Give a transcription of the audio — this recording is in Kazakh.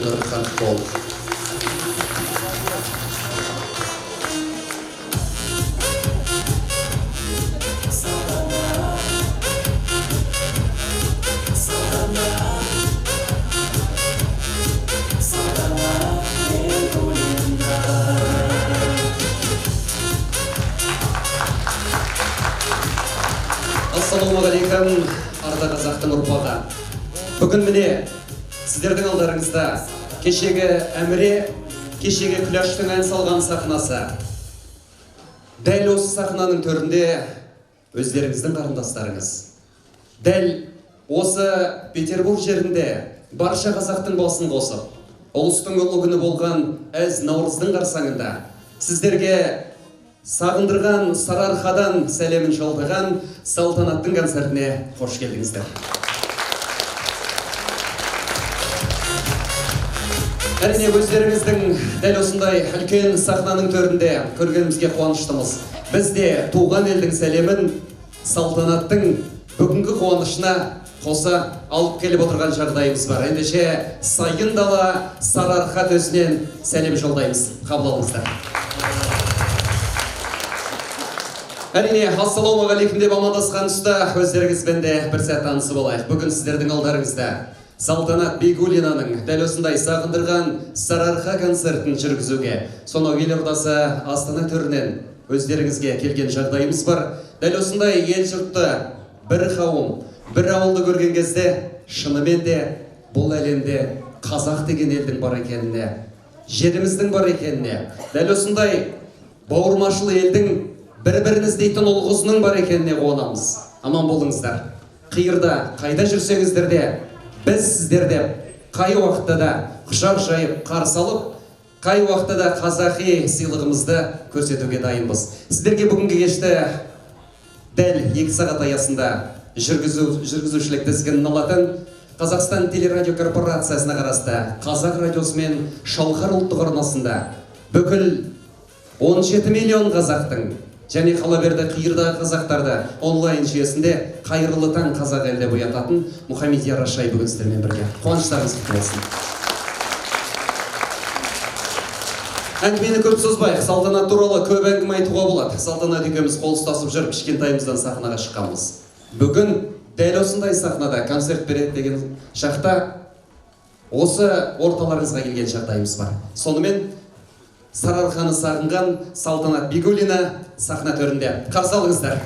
Handball. Ассалаумағалейкум, арда қазақтың ұрпағы. Бүгін міне сіздердің алдарыңызда кешегі әміре, кешегі күләштің ән салған сахнасы. Дәл осы сахнаның төрінде өздеріңіздің қарындастарыңыз. Дәл осы Петербург жерінде барша қазақтың басын қосып, ұлыстың ұлы күні болған әз Наурыздың қарсаңында сіздерге сағындырған Сарыарқадан сәлемін жолдаған салтанаттың концертіне қош келдіңіздер. Әрине өздеріңіздің дәл осындай үлкен сахнаның төрінде көргенімізге қуаныштымыз. Біз де туған елдің сәлемін салтанаттың бүгінгі қуанышына қоса алып келіп отырған жағдайымыз бар. Ендеше сайын дала Сарыарқа төсінен сәлем жолдаймыз. Қабыл алыңыздар. Әрине, ассалаумағалейкум деп амандасқан тұста өздеріңізбен де бір сәт танысып болайық. Бүгін сіздердің алдарыңызда Салтанат Бигуллинаның дәл осындай сағындырған Сарыарқа концертін жүргізуге, сонау елордасы Астана төрінен өздеріңізге келген жағдайымыз бар. Дәл осындай ел жұртты бір қауым, бір ауылды көрген кезде шынымен де бұл әлемде қазақ деген елдің бар екеніне, жеріміздің бар екеніне, дәл осындай бауырмашыл елдің бір-бірін іздейтін ұл-қызының бар екеніне қуанамыз. Аман болыңыздар. Қиырда, қайда жүрсеңіздер де, біз сіздерде қай уақытта да құшақ жайып қарсы алып, қай уақытта да қазақи сыйлығымызды көрсетуге дайынбыз. Сіздерге бүгінгі кешті дәл 2 сағат аясында жүргізушілік тізгінін алатын Қазақстан телерадио корпорациясына қарасты Қазақ радиосы мен Шалқар ұлттық арнасында бүкіл 17 миллион қазақтың және қалаберді қиырдағы қазақтарды онлайн жүйесінде қайырлы таң қазақ елде оятатын Мұхаммед Ярашай бүгін сіздермен бірге. Қуаныштарыңыз құтты болсын. Әңгімені көп созбайық, салтанат туралы көп әңгіме айтуға болады. Салтанат екеуміз қол ұстасып жүріп кішкентайымыздан сахнаға шыққанбыз. Бүгін дәл осындай сахнада концерт береді деген шақта осы орталарыңызға келген жағдайымыз бар. Сонымен Сарыарқаны сағынған Салтанат Бигуллина сахна төрінде. Қарсы алыңыздар.